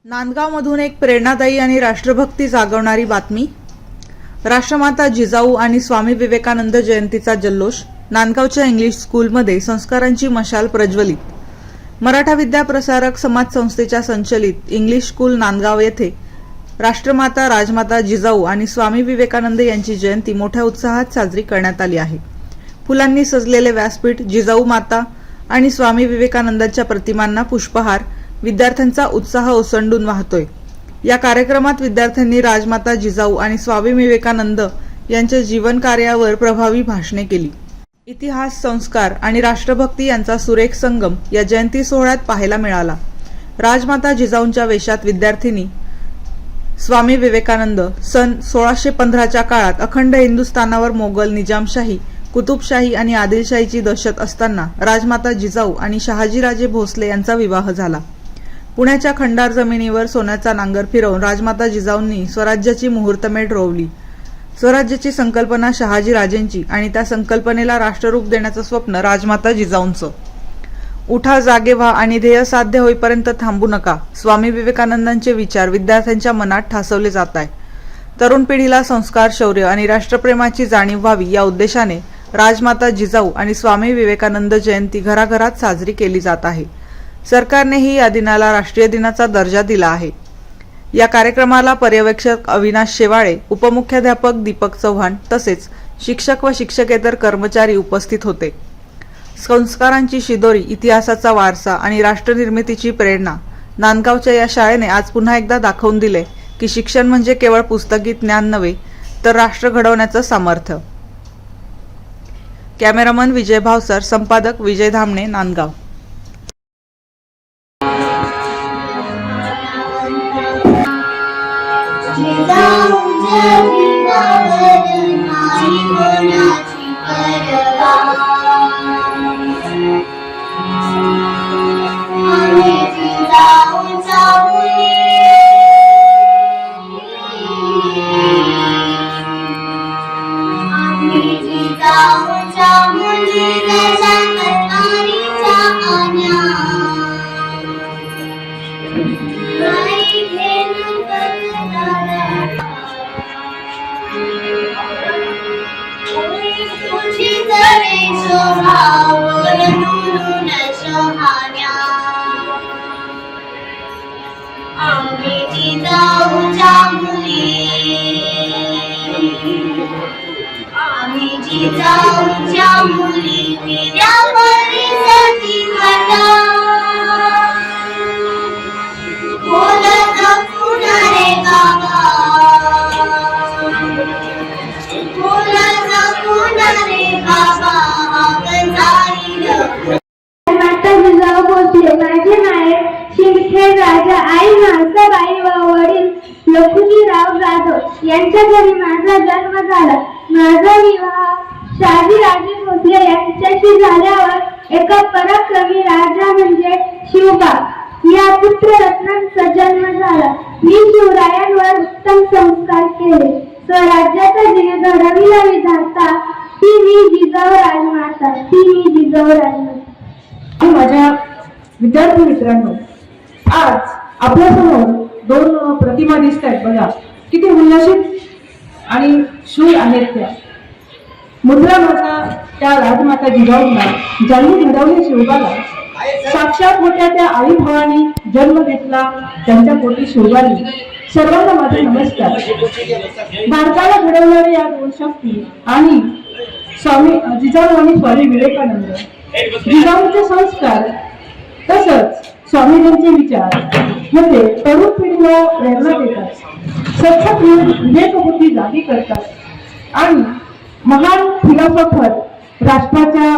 नांदगावमधून एक प्रेरणादायी आणि राष्ट्रभक्ती जागवणारी बातमी। राष्ट्रमाता जिजाऊ आणि स्वामी विवेकानंद जयंतीचा जल्लोष। नांदगावच्या इंग्लिश स्कूलमध्ये संस्कारांची मशाल प्रज्वलित। मराठा विद्या प्रसारक समाज संस्थेच्या संचलित इंग्लिश स्कूल नांदगाव येथे राष्ट्रमाता राजमाता जिजाऊ आणि स्वामी विवेकानंद यांची जयंती मोठ्या उत्साहात साजरी करण्यात आली आहे। फुलांनी सजलेले व्यासपीठ, जिजाऊ माता आणि स्वामी विवेकानंदांच्या प्रतिमांना पुष्पहार, विद्यार्थ्यांचा उत्साह ओसंडून वाहतोय। या कार्यक्रमात विद्यार्थ्यांनी राजमाता जिजाऊ आणि स्वामी विवेकानंद यांच्या जीवन कार्यावर प्रभावी भाषणे केली। इतिहास, संस्कार आणि राष्ट्रभक्ती यांचा सुरेख संगम या जयंती सोहळ्यात पाहायला मिळाला। राजमाता जिजाऊंच्या वेशात विद्यार्थिनी स्वामी विवेकानंद सन 1615च्या काळात अखंड हिंदुस्थानावर मोगल, निजामशाही, कुतुबशाही आणि आदिलशाहीची दहशत असताना राजमाता जिजाऊ आणि शहाजीराजे भोसले यांचा विवाह झाला। पुण्याच्या खंडार जमिनीवर सोन्याचा नांगर फिरवून राजमाता जिजाऊंनी स्वराज्याची मुहूर्तमेढ रोवली। स्वराज्याची संकल्पना शहाजीराजेंची आणि त्या संकल्पनेला राष्ट्ररूप देण्याचं स्वप्न राजमाता जिजाऊंचं। उठा, जागे व्हा आणि ध्येय साध्य होईपर्यंत थांबू नका, स्वामी विवेकानंदांचे विचार विद्यार्थ्यांच्या मनात ठासवले जात आहे। तरुण पिढीला संस्कार, शौर्य आणि राष्ट्रप्रेमाची जाणीव व्हावी या उद्देशाने राजमाता जिजाऊ आणि स्वामी विवेकानंद जयंती घराघरात साजरी केली जात आहे। सरकारनेही या दिनाला राष्ट्रीय दिनाचा दर्जा दिला आहे। या कार्यक्रमाला पर्यवेक्षक अविनाश शेवाळे, उपमुख्याध्यापक दीपक चव्हाण तसेच शिक्षक व शिक्षकेतर कर्मचारी उपस्थित होते। संस्कारांची शिदोरी, इतिहासाचा वारसा आणि राष्ट्रनिर्मितीची प्रेरणा नांदगावच्या या शाळेने आज पुन्हा एकदा दाखवून दिले की शिक्षण म्हणजे केवळ पुस्तकी ज्ञान नव्हे तर राष्ट्र घडवण्याचं सामर्थ्य। कॅमेरामन विजय भावसर, संपादक विजय धामणे, नांदगाव। जिजाऊच्या मुली विद्या परिसती घटा, बोलत पुणारे गावा, बोलत पुणारे गावा, माता जिजाऊ भोसले, माझे माहेर शिंदखेड राजा, आई म्हाळसाबाई व वडील लखुजीराव जाधव यांच्या घरी माझा जन्म झाला। माझा विवाह शहाजीराजे भोसले यांच्याशी झाल्यावर एका पराक्रमी राजा म्हणजे शिवबा या पुत्ररत्नांचा जन्म झाला। मी शिवरायांवर उत्तम संस्कार केले, स्वराज्याचा जिने घडविला विधाता, ती मी जिजाऊ राजमाता, ती मी जिजाऊ राजमाता। माझ्या विद्यार्थी मित्रांनो, आज आपल्यासमोर दोन प्रतिमा दिसत आहेत। बघा किती उल्हासित आणि शूर आहेत त्या। मुद्रा माता त्या राजमाता जिजाऊंना ज्यांनी घडवले शिवबाला, साक्षात मोठ्या त्या आई भवानी जन्म घेतला त्यांच्या पोटी शिवबानी। सर्वांना माझे नमस्कार। भारताला घडवणारे या दोन शक्ती आणि जिजाऊ आणि स्वामी विवेकानंद, जिजाऊंचे संस्कार तसंच स्वामीजींचे विचार म्हणजे तरुण पिढीला प्रेरणा देतात, सच्चा विवेकबुद्धी जागी करतात आणि महान फिलॉसॉफर, राष्ट्राच्या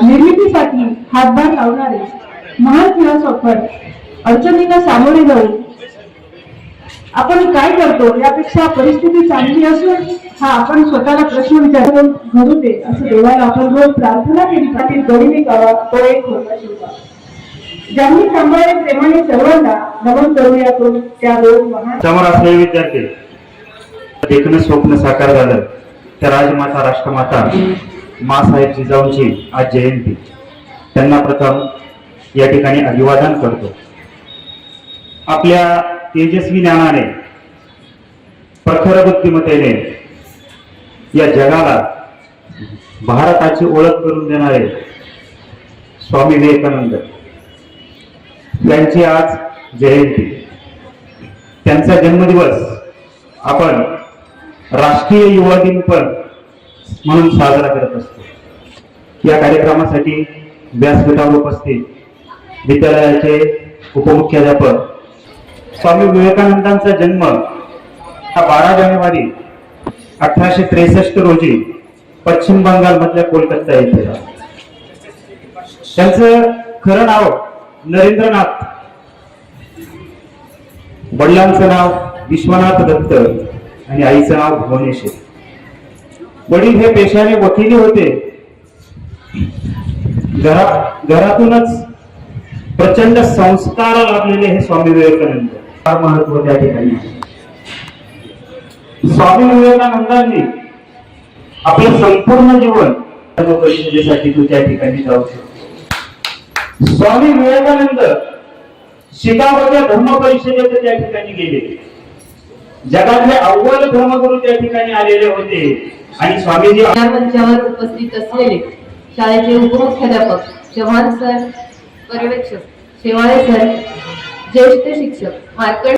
निर्मितीसाठी हातभार लावणारे महान फिलॉसॉफर अडचणींना सामोरे जाऊन आपण काय करतो यापेक्षा परिस्थिती चांगली असून हा आपण स्वतःला प्रश्न विचारून घडू दे असं देवाला आपण रोज प्रार्थना केली पाहिजे। गरीबी गावा तो एक होता शिवबा, ज्यांनी सांभाळले प्रेमाने सर्वांना नमन करूया तो त्या दोन महान समोर असलेले विद्यार्थी देखणं स्वप्न साकार झालं त्या राजमाता राष्ट्रमाता माँसाहेब जिजाऊंची आज जयंती। त्यांना प्रथम या ठिकाणी अभिवादन करतो। आपल्या तेजस्वी ज्ञानाने, प्रखर बुद्धिमत्तेने या जगाला भारताची ओळख करून देणारे स्वामी विवेकानंद यांची आज जयंती. त्यांचा जन्मदिवस आपण राष्ट्रीय युवा दिन पण म्हणून साजरा करत असतो. या कार्यक्रमासाठी व्यासपीठावर उपस्थित विद्यालयाचे उपमुख्याध्यापक, स्वामी विवेकानंदांचा जन्म हा 12 जानेवारी 1863 रोजी पश्चिम बंगाल मधल्या कोलकाता येथे झाला. त्यांचं खरं नाव नरेंद्रनाथ, वडिलांचं नाव विश्वनाथ दत्त आणि आईचं नाव भुवनेश्वरी. वडील हे पेशाने वकिली होते. घरातूनच प्रचंड संस्कार लाभलेले हे स्वामी विवेकानंद. फार महत्व त्या ठिकाणी. स्वामी विवेकानंदांनी आपलं संपूर्ण जीवन परिषदेसाठी तू त्या ठिकाणी जाऊ शकतो. स्वामी विवेकानंद शिकागोच्या धर्म परिषदेत त्या ठिकाणी गेले. जगातले अव्वल धर्मगुरू त्या ठिकाणी आलेले होते आणि स्वामीजी या मंचावर उपस्थित असलेले शाळेचे उपमुख्याध्यापक, चव्हाण सर, पर्यवेक्षक, शेवाळे सर, ज्येष्ठ शिक्षक, मार्कंड